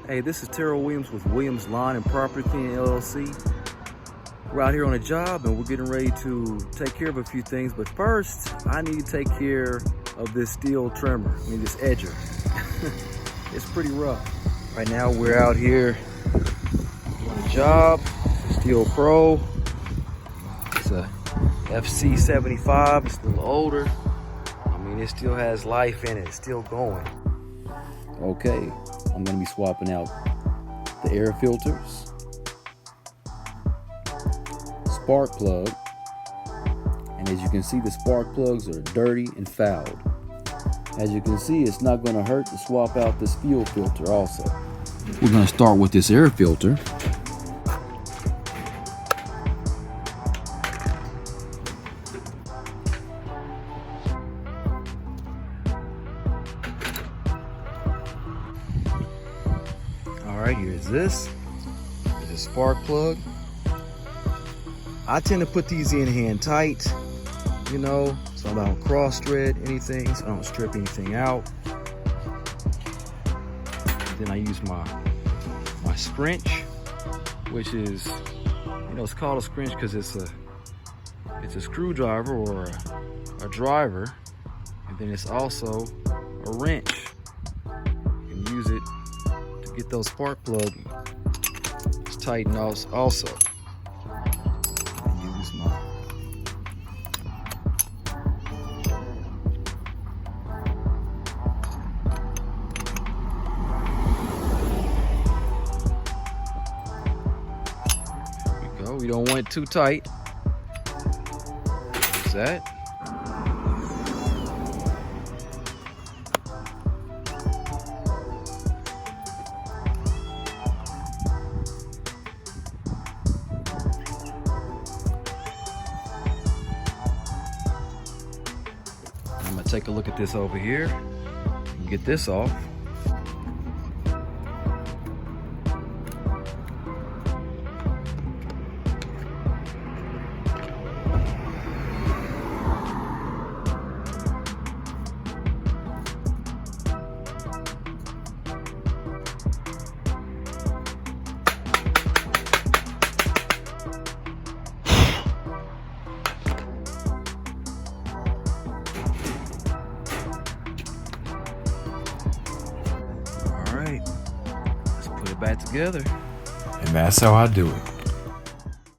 Hey, this is Terrell Williams with Williams Lawn and Property Cleaning LLC. We're out here on a job and we're getting ready to take care of a few things, but first I need to take care of this Stihl trimmer, this edger. It's pretty rough. Right now we're out here on a job, Stihl Pro. It's a FC75, it's a little older. It still has life in it, it's still going. Okay, I'm gonna be swapping out the air filters, spark plug, and as you can see, the spark plugs are dirty and fouled. As you can see, it's not gonna hurt to swap out this fuel filter also. We're gonna start with this air filter. All right, here's this. There's a spark plug. I tend to put these in hand tight, so I don't cross thread anything, so I don't strip anything out. Then I use my scrunch, which is, it's called a scrunch because it's a screwdriver or a driver, and then it's also a wrench. You can use it to get those spark plugs tightened also. I use my we don't want it too tight. Use that. I'm gonna take a look at this over here and get this off. Let's put it back together. And that's how I do it.